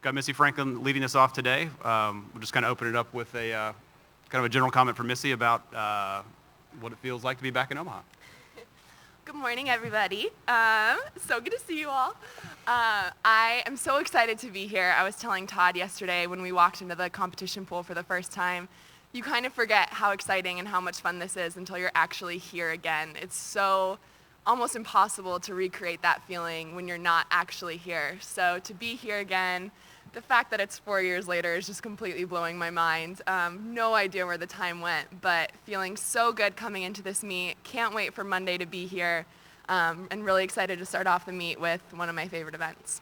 Got Missy Franklin leading us off today. We'll just kind of open it up with a kind of a general comment from Missy about what it feels like to be back in Omaha. Good morning, everybody. So good to see you all. I am so excited to be here. I was telling Todd yesterday when we walked into the competition pool for the first time, you kind of forget how exciting and how much fun this is until you're actually here again. It's so almost impossible to recreate that feeling when you're not actually here. So to be here again, the fact that it's 4 years later is just completely blowing my mind. No idea where the time went, but feeling so good coming into this meet. Can't wait for Monday to be here, and really excited to start off the meet with one of my favorite events.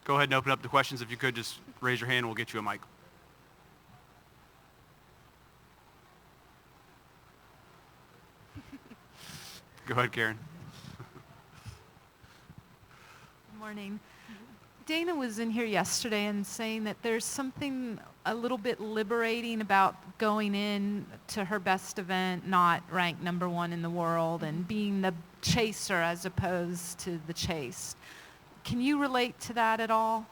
Go ahead and open up the questions. If you could, just raise your hand and we'll get you a mic. Go ahead, Karen. Good morning. Dana was in here yesterday and saying that there's something a little bit liberating about going in to her best event, not ranked number one in the world, and being the chaser as opposed to the chased. Can you relate to that at all?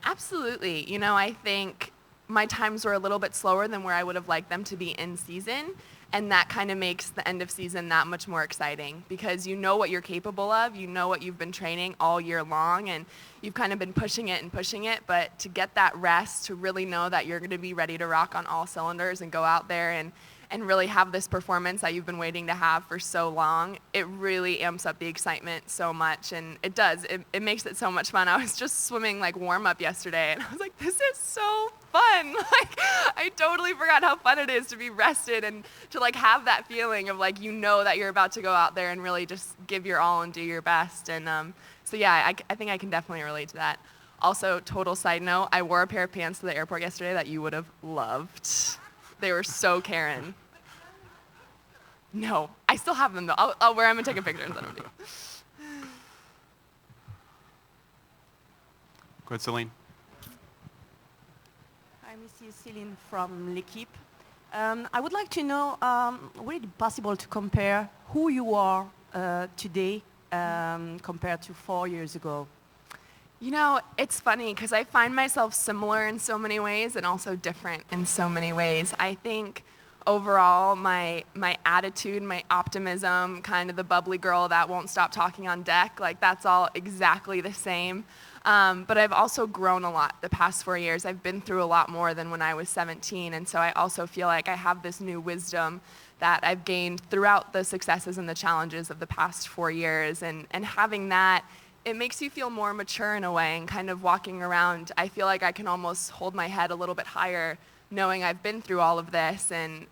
Absolutely. You know, I think my times were a little bit slower than where I would have liked them to be in season. And that kind of makes the end of season that much more exciting because you know what you're capable of, you know what you've been training all year long, and you've kind of been pushing it, but to get that rest, to really know that you're going to be ready to rock on all cylinders and go out there and really have this performance that you've been waiting to have for so long, it really amps up the excitement so much, and it does. It makes it so much fun. I was just swimming like warm-up yesterday, and I was like, this is so fun. Like, I totally forgot how fun it is to be rested and to like have that feeling of like, you know that you're about to go out there and really just give your all and do your best. And so yeah, I think I can definitely relate to that. Also, total side note, I wore a pair of pants to the airport yesterday that you would have loved. They were so Karen. No, I still have them though. I'll wear them and take a picture and send them to you. Go ahead, Celine. Hi, Missy, Celine from L'Equipe. I would like to know, would it be possible to compare who you are today compared to 4 years ago? You know, it's funny because I find myself similar in so many ways and also different in so many ways. I think overall, my attitude, my optimism, kind of the bubbly girl that won't stop talking on deck, like that's all exactly the same. But I've also grown a lot the past 4 years. I've been through a lot more than when I was 17, and so I also feel like I have this new wisdom that I've gained throughout the successes and the challenges of the past 4 years, and having that, it makes you feel more mature in a way, and kind of walking around, I feel like I can almost hold my head a little bit higher knowing I've been through all of this and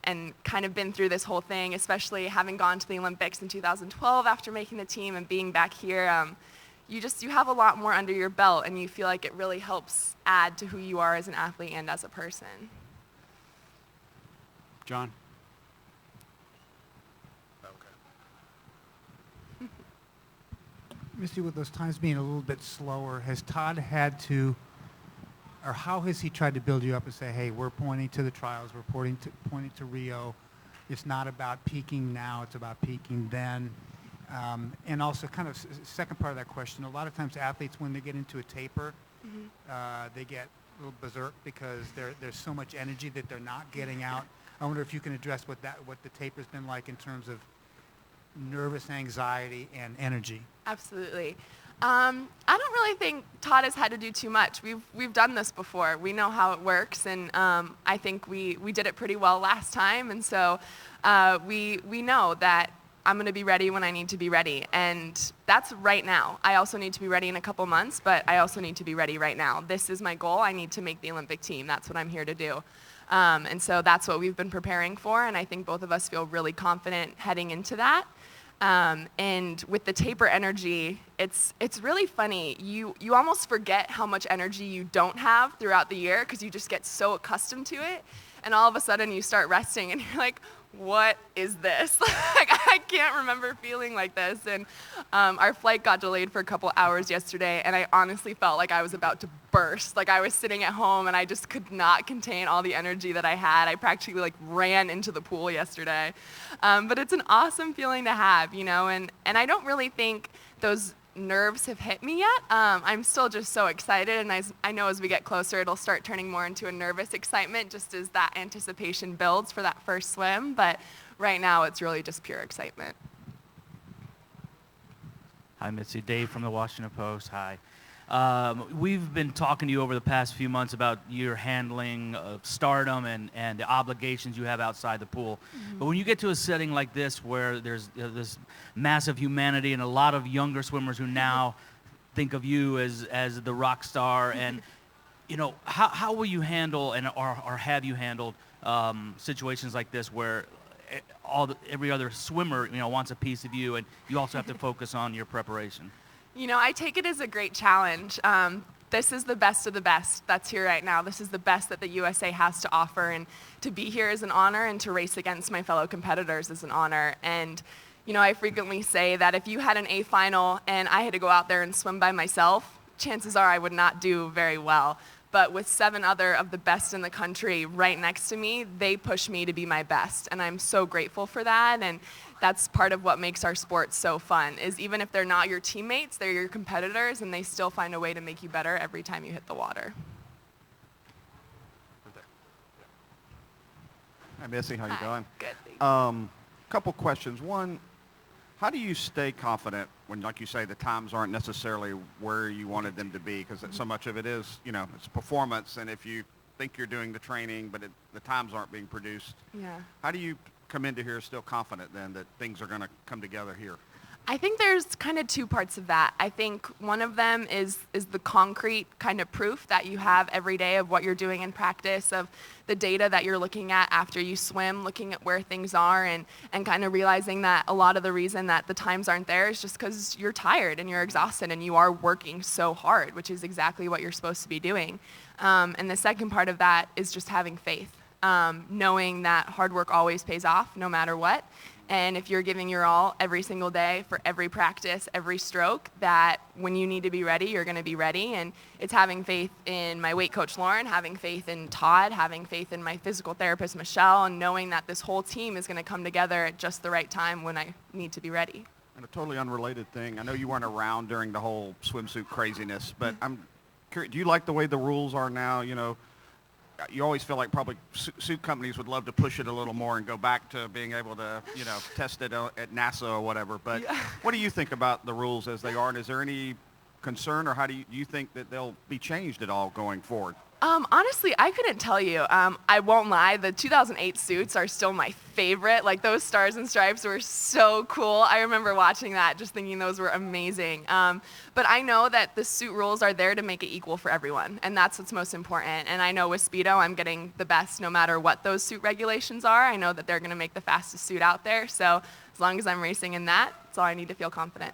kind of been through this whole thing, especially having gone to the Olympics in 2012 after making the team and being back here. You have a lot more under your belt, and you feel like it really helps add to who you are as an athlete and as a person. John. Missy, with those times being a little bit slower, has Todd had to, or how has he tried to build you up and say, hey, we're pointing to the trials, we're pointing to Rio. It's not about peaking now, it's about peaking then. And also kind of second part of that question, a lot of times athletes, when they get into a taper, they get a little berserk because there's so much energy that they're not getting out. I wonder if you can address what the taper's been like in terms of nervous anxiety and energy. Absolutely. I don't really think Todd has had to do too much. We've done this before. We know how it works, and I think we did it pretty well last time, and so we know that I'm going to be ready when I need to be ready, and that's right now. I also need to be ready in a couple months, but I also need to be ready right now. This is my goal. I need to make the Olympic team. That's what I'm here to do. And so that's what we've been preparing for, and I think both of us feel really confident heading into that. And with the taper energy, it's really funny. You almost forget how much energy you don't have throughout the year because you just get so accustomed to it. And all of a sudden you start resting and you're like, what is this? Like, I can't remember feeling like this. And our flight got delayed for a couple hours yesterday, and I honestly felt like I was about to burst. Like I was sitting at home and I just could not contain all the energy that I had. I practically like ran into the pool yesterday. But it's an awesome feeling to have, you know, and I don't really think those nerves have hit me yet. I'm still just so excited, and I know as we get closer, it'll start turning more into a nervous excitement just as that anticipation builds for that first swim. But right now, it's really just pure excitement. Hi, Missy. Dave from the Washington Post. Hi. We've been talking to you over the past few months about your handling of stardom and the obligations you have outside the pool. Mm-hmm. But when you get to a setting like this where there's this massive humanity and a lot of younger swimmers who now think of you as the rock star, and how will you handle or have you handled situations like this where every other swimmer wants a piece of you, and you also have to focus on your preparation? I take it as a great challenge. This is the best of the best that's here right now. This is the best that the USA has to offer, and to be here is an honor, and to race against my fellow competitors is an honor. And I frequently say that if you had an A final and I had to go out there and swim by myself, chances are I would not do very well. But with 7 other of the best in the country right next to me, they push me to be my best. And I'm so grateful for that. And that's part of what makes our sport so fun, is even if they're not your teammates, they're your competitors, and they still find a way to make you better every time you hit the water. Hi, Missy. How you doing? Good. Thank you. Couple questions. One, how do you stay confident when, like you say, the times aren't necessarily where you wanted them to be? Because so much of it is, it's performance, and if you think you're doing the training, but the times aren't being produced, how do you come into here still confident then that things are going to come together here? I think there's kind of 2 parts of that. I think one of them is the concrete kind of proof that you have every day of what you're doing in practice, of the data that you're looking at after you swim, looking at where things are, and kind of realizing that a lot of the reason that the times aren't there is just because you're tired and you're exhausted and you are working so hard, which is exactly what you're supposed to be doing. And the second part of that is just having faith, knowing that hard work always pays off no matter what. And if you're giving your all every single day for every practice, every stroke, that when you need to be ready, you're going to be ready. And it's having faith in my weight coach, Lauren, having faith in Todd, having faith in my physical therapist, Michelle, and knowing that this whole team is going to come together at just the right time when I need to be ready. And a totally unrelated thing, I know you weren't around during the whole swimsuit craziness, but I'm curious, do you like the way the rules are now? You always feel like probably suit companies would love to push it a little more and go back to being able to, test it at NASA or whatever. But what do you think about the rules as they are? And is there any concern, or how do you think that they'll be changed at all going forward? Honestly, I couldn't tell you. I won't lie. The 2008 suits are still my favorite. Like, those stars and stripes were so cool. I remember watching that, just thinking those were amazing. But I know that the suit rules are there to make it equal for everyone, and that's what's most important. And I know with Speedo, I'm getting the best no matter what those suit regulations are. I know that they're going to make the fastest suit out there. So as long as I'm racing in that, that's all I need to feel confident.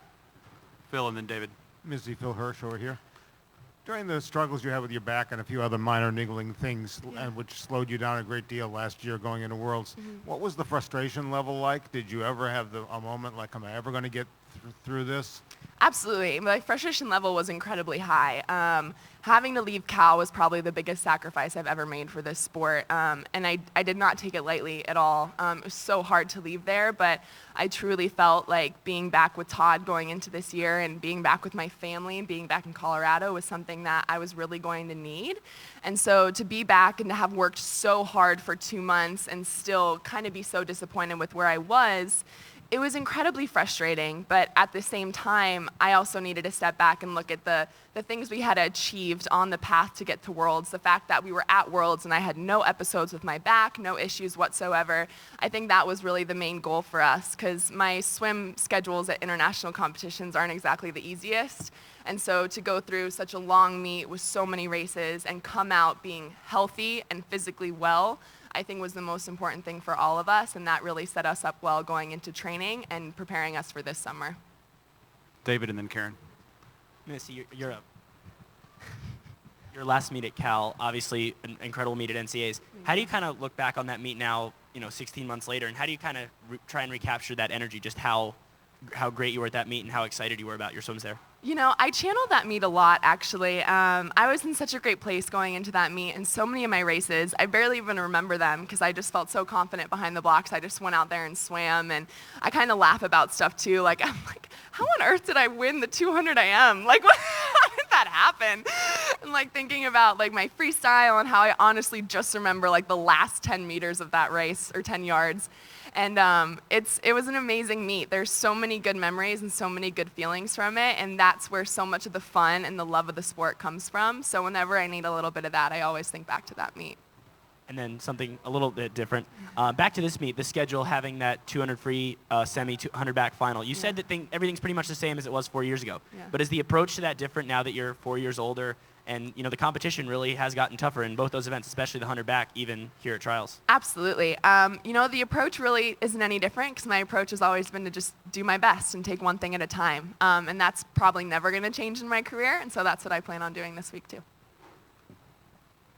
Phil, and then David. Missy, Phil Hirsch over here. During the struggles you had with your back and a few other minor niggling things, which slowed you down a great deal last year going into Worlds, what was the frustration level like? Did you ever have a moment like, am I ever going to get through this? Absolutely. My frustration level was incredibly high. Having to leave Cal was probably the biggest sacrifice I've ever made for this sport, and I did not take it lightly at all. It was so hard to leave there, but I truly felt like being back with Todd going into this year and being back with my family and being back in Colorado was something that I was really going to need. And so to be back and to have worked so hard for 2 months and still kind of be so disappointed with where I was, it was incredibly frustrating, but at the same time, I also needed to step back and look at the things we had achieved on the path to get to Worlds. The fact that we were at Worlds and I had no episodes with my back, no issues whatsoever. I think that was really the main goal for us, because my swim schedules at international competitions aren't exactly the easiest. And so to go through such a long meet with so many races and come out being healthy and physically well, I think was the most important thing for all of us, and that really set us up well going into training and preparing us for this summer. David, and then Karen. Missy, you're up. Your last meet at Cal, obviously an incredible meet at NCAAs. How do you kind of look back on that meet now, 16 months later, and how do you kind of try and recapture that energy, just how great you were at that meet and how excited you were about your swims there? I channeled that meet a lot, actually. I was in such a great place going into that meet, and so many of my races, I barely even remember them because I just felt so confident behind the blocks. I just went out there and swam, and I kind of laugh about stuff too. I'm like, how on earth did I win the 200 IM? Like, how did that happen? And like thinking about like my freestyle and how I honestly just remember like the last 10 meters of that race, or 10 yards. And it was an amazing meet. There's so many good memories and so many good feelings from it, and that's where so much of the fun and the love of the sport comes from. So whenever I need a little bit of that, I always think back to that meet. And then something a little bit different. Back to this meet, the schedule having that 200 free semi, 200 back final. You said that everything's pretty much the same as it was 4 years ago. Yeah. But is the approach to that different now that you're 4 years older? And the competition really has gotten tougher in both those events, especially the 100 back, even here at trials. Absolutely. The approach really isn't any different, because my approach has always been to just do my best and take one thing at a time. And that's probably never going to change in my career. And so that's what I plan on doing this week too.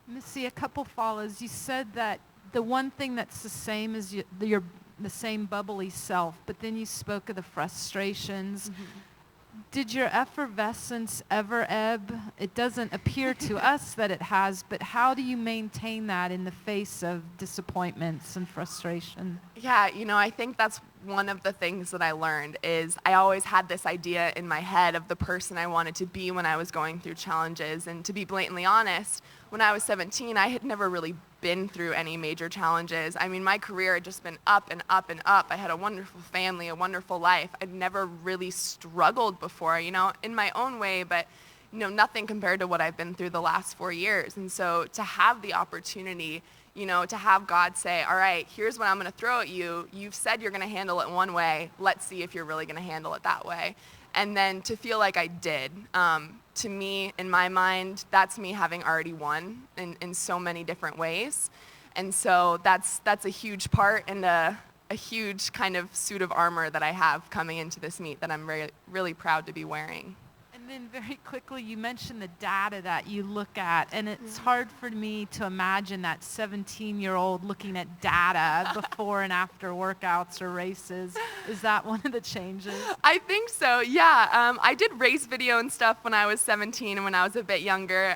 Missy, a couple follows. You said that the one thing that's the same is you're the same bubbly self, but then you spoke of the frustrations. Mm-hmm. Did your effervescence ever ebb? It doesn't appear to us that it has, but how do you maintain that in the face of disappointments and frustration? Yeah, I think that's one of the things that I learned is I always had this idea in my head of the person I wanted to be when I was going through challenges. And to be blatantly honest, when I was 17, I had never really been through any major challenges. I mean, my career had just been up and up and up. I had a wonderful family, a wonderful life. I'd never really struggled before, in my own way, but nothing compared to what I've been through the last 4 years. And so to have the opportunity, to have God say, all right, here's what I'm going to throw at you. You've said you're going to handle it one way. Let's see if you're really going to handle it that way. And then to feel like I did, to me, in my mind, that's me having already won in so many different ways. And so that's a huge part and a huge kind of suit of armor that I have coming into this meet that I'm really proud to be wearing. And then very quickly, you mentioned the data that you look at, and it's hard for me to imagine that 17-year-old looking at data before and after workouts or races. Is that one of the changes? I think so, yeah. I did race video and stuff when I was 17 and when I was a bit younger.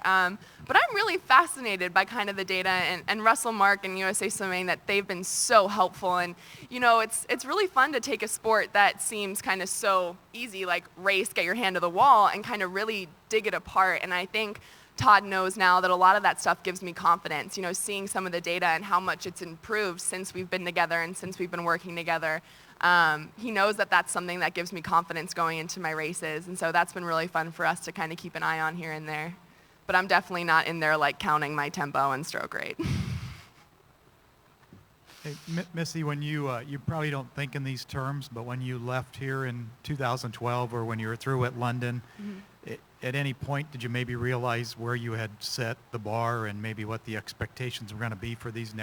But I'm really fascinated by kind of the data, and Russell Mark and USA Swimming, that they've been so helpful. And, it's really fun to take a sport that seems kind of so easy, like race, get your hand to the wall, and kind of really dig it apart. And I think Todd knows now that a lot of that stuff gives me confidence, seeing some of the data and how much it's improved since we've been together and since we've been working together. He knows that that's something that gives me confidence going into my races. And so that's been really fun for us to kind of keep an eye on here and there. But I'm definitely not in there like counting my tempo and stroke rate. Hey, Missy, when you probably don't think in these terms, but when you left here in 2012 or when you were through at London, at any point did you maybe realize where you had set the bar and maybe what the expectations were going to be for these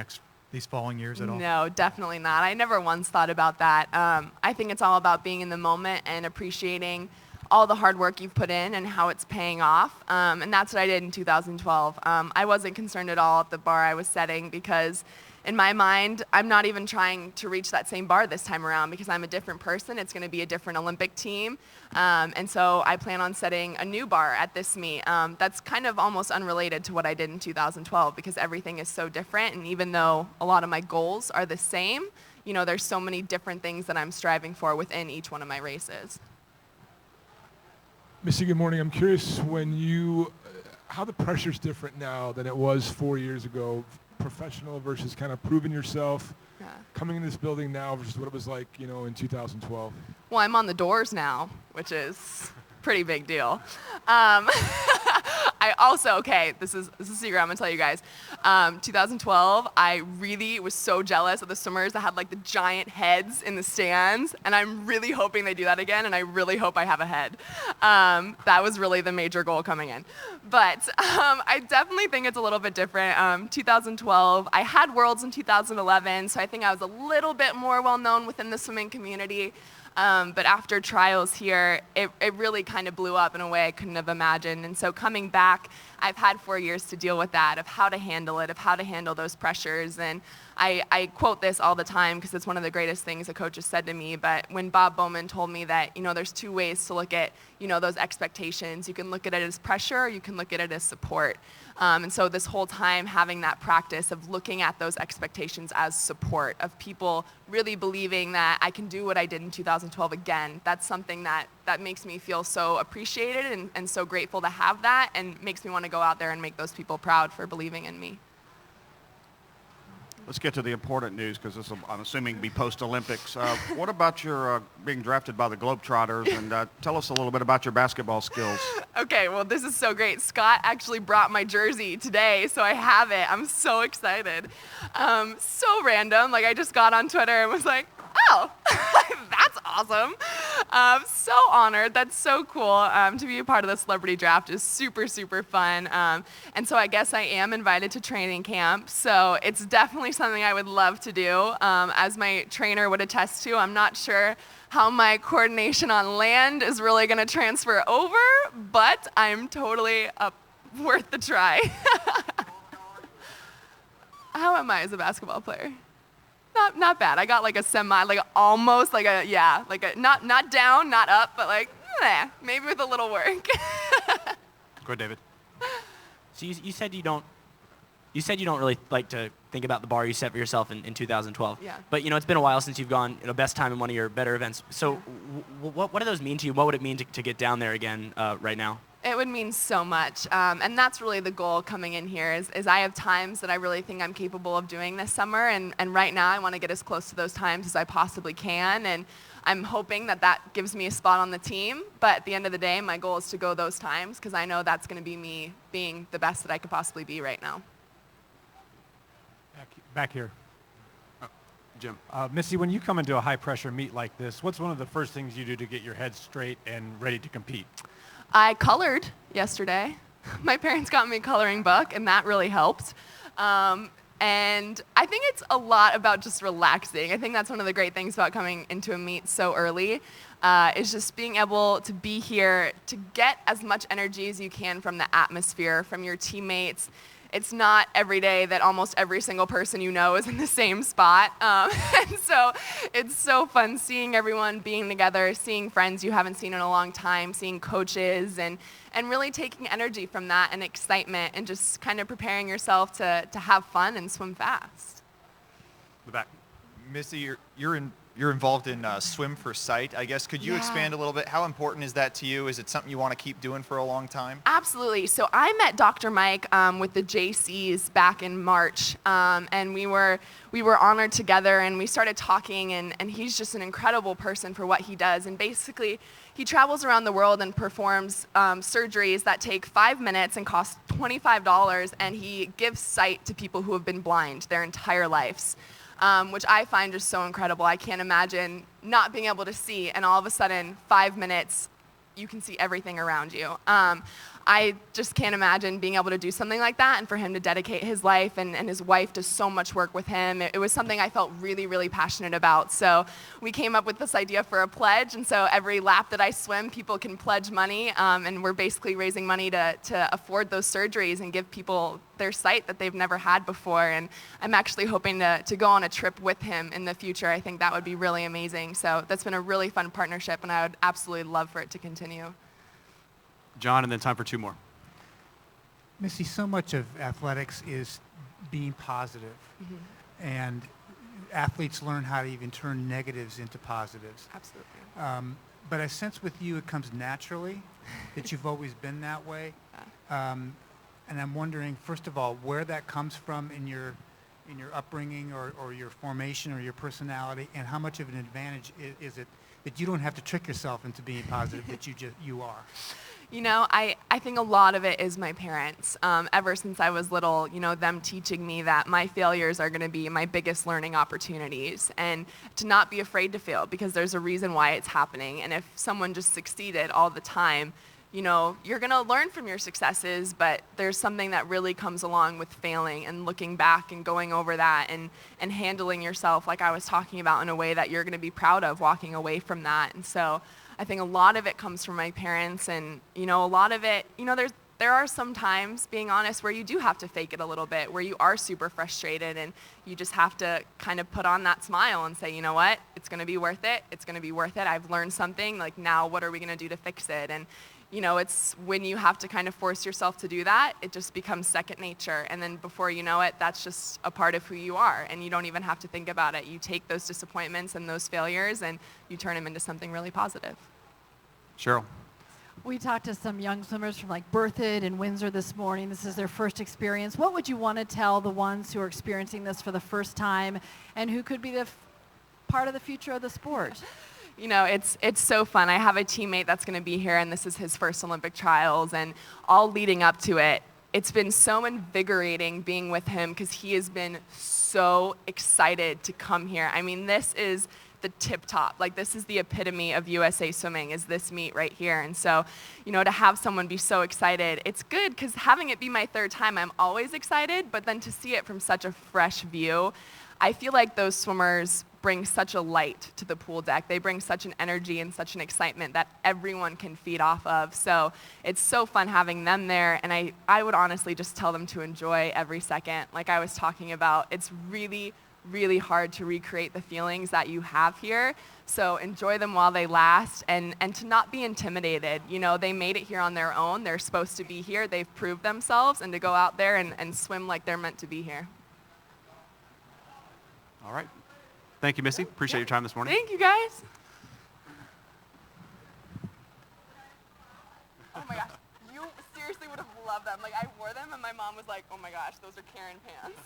following years at all? No, definitely not. I never once thought about that. I think it's all about being in the moment and appreciating all the hard work you've put in and how it's paying off. And that's what I did in 2012. I wasn't concerned at all at the bar I was setting, because in my mind, I'm not even trying to reach that same bar this time around, because I'm a different person. It's going to be a different Olympic team. And so I plan on setting a new bar at this meet that's kind of almost unrelated to what I did in 2012, because everything is so different. And even though a lot of my goals are the same, there's so many different things that I'm striving for within each one of my races. Missy, good morning. I'm curious how the pressure's different now than it was 4 years ago, professional versus kind of proving yourself, coming into this building now versus what it was like, in 2012. Well, I'm on the doors now, which is a pretty big deal. I also, this is a secret I'm gonna tell you guys. 2012, I really was so jealous of the swimmers that had like the giant heads in the stands, and I'm really hoping they do that again, and I really hope I have a head. That was really the major goal coming in. But I definitely think it's a little bit different. 2012, I had Worlds in 2011, so I think I was a little bit more well-known within the swimming community. But after trials here, it really kind of blew up in a way I couldn't have imagined. And so coming back, I've had 4 years to deal with that, of how to handle it, of how to handle those pressures. And I quote this all the time because it's one of the greatest things a coach has said to me. But when Bob Bowman told me that, there's two ways to look at, those expectations. You can look at it as pressure, or you can look at it as support. And so this whole time having that practice of looking at those expectations as support, of people really believing that I can do what I did in 2012 again, that's something that that makes me feel so appreciated and so grateful to have that, and makes me want to go out there and make those people proud for believing in me. Let's get to the important news, because this will, I'm assuming, be post-Olympics. What about your being drafted by the Globetrotters? And tell us a little bit about your basketball skills. Okay, well, this is so great. Scott actually brought my jersey today, so I have it. I'm so excited. So random. Like, I just got on Twitter and was like, oh, that's awesome. So honored. That's so cool. To be a part of the celebrity draft is super, super fun. And so I guess I am invited to training camp. So it's definitely something I would love to do. As my trainer would attest to, I'm not sure how my coordination on land is really going to transfer over, but I'm totally worth the try. How am I as a basketball player? Not bad. I got like a semi, like almost like a, yeah, like a, not down, not up, but like, maybe with a little work. Go ahead, David. So you said you don't really like to think about the bar you set for yourself in 2012. Yeah. But it's been a while since you've gone best time in one of your better events. So what do those mean to you? What would it mean to get down there again right now? It would mean so much, and that's really the goal coming in here is I have times that I really think I'm capable of doing this summer, and right now I want to get as close to those times as I possibly can, and I'm hoping that gives me a spot on the team, but at the end of the day, my goal is to go those times, because I know that's going to be me being the best that I could possibly be right now. Back here. Jim. Missy, when you come into a high-pressure meet like this, what's one of the first things you do to get your head straight and ready to compete? I colored yesterday. My parents got me a coloring book, and that really helped. And I think it's a lot about just relaxing. I think that's one of the great things about coming into a meet so early, is just being able to be here to get as much energy as you can from the atmosphere, from your teammates. It's not every day that almost every single person you know is in the same spot. And so it's so fun seeing everyone being together, seeing friends you haven't seen in a long time, seeing coaches, and really taking energy from that and excitement and just kind of preparing yourself to have fun and swim fast. The back. Missy, you're involved in Swim for Sight, I guess. Could you expand a little bit? How important is that to you? Is it something you want to keep doing for a long time? Absolutely. So I met Dr. Mike with the JCs back in March, and we were honored together, and we started talking, and he's just an incredible person for what he does. And basically, he travels around the world and performs surgeries that take 5 minutes and cost $25, and he gives sight to people who have been blind their entire lives. Which I find just so incredible. I can't imagine not being able to see, and all of a sudden, 5 minutes, you can see everything around you. I just can't imagine being able to do something like that, and for him to dedicate his life, and his wife does so much work with him. It was something I felt really, really passionate about. So we came up with this idea for a pledge, and so every lap that I swim, people can pledge money, and we're basically raising money to afford those surgeries and give people their sight that they've never had before. And I'm actually hoping to go on a trip with him in the future. I think that would be really amazing. So that's been a really fun partnership, and I would absolutely love for it to continue. John, and then time for two more. Missy, so much of athletics is being positive. Mm-hmm. And athletes learn how to even turn negatives into positives. Absolutely. But I sense with you it comes naturally, that you've always been that way. And I'm wondering, first of all, where that comes from in your upbringing or your formation or your personality, and how much of an advantage is it that you don't have to trick yourself into being positive, that you are? I think a lot of it is my parents. Ever since I was little, them teaching me that my failures are going to be my biggest learning opportunities, and to not be afraid to fail, because there's a reason why it's happening. And if someone just succeeded all the time, you're going to learn from your successes, but there's something that really comes along with failing and looking back and going over that and handling yourself, like I was talking about, in a way that you're going to be proud of walking away from that. And so I think a lot of it comes from my parents, and a lot of it, there are some times, being honest, where you do have to fake it a little bit, where you are super frustrated, and you just have to kind of put on that smile and say, you know what, it's going to be worth it. It's going to be worth it. I've learned something. Like, now what are we going to do to fix it? And it's when you have to kind of force yourself to do that, it just becomes second nature. And then before you know it, that's just a part of who you are. And you don't even have to think about it. You take those disappointments and those failures, and you turn them into something really positive. Cheryl. We talked to some young swimmers from like Berthoud and Windsor this morning. This is their first experience. What would you want to tell the ones who are experiencing this for the first time and who could be the part of the future of the sport? You know, it's so fun. I have a teammate that's going to be here, and this is his first Olympic trials, and all leading up to it, it's been so invigorating being with him because he has been so excited to come here. I mean, this is the tip top. Like, this is the epitome of USA Swimming, is this meet right here. And so, you know, to have someone be so excited, it's good because having it be my third time, I'm always excited, but then to see it from such a fresh view, I feel like those swimmers bring such a light to the pool deck. They bring such an energy and such an excitement that everyone can feed off of. So it's so fun having them there, and I would honestly just tell them to enjoy every second. Like I was talking about, it's really, really hard to recreate the feelings that you have here. So enjoy them while they last, and to not be intimidated. You know, they made it here on their own. They're supposed to be here. They've proved themselves, and to go out there and swim like they're meant to be here. All right. Thank you, Missy. Appreciate your time this morning. Thank you, guys. Oh my gosh, you seriously would have loved them. Like, I wore them, and my mom was like, oh my gosh, those are Karen pants.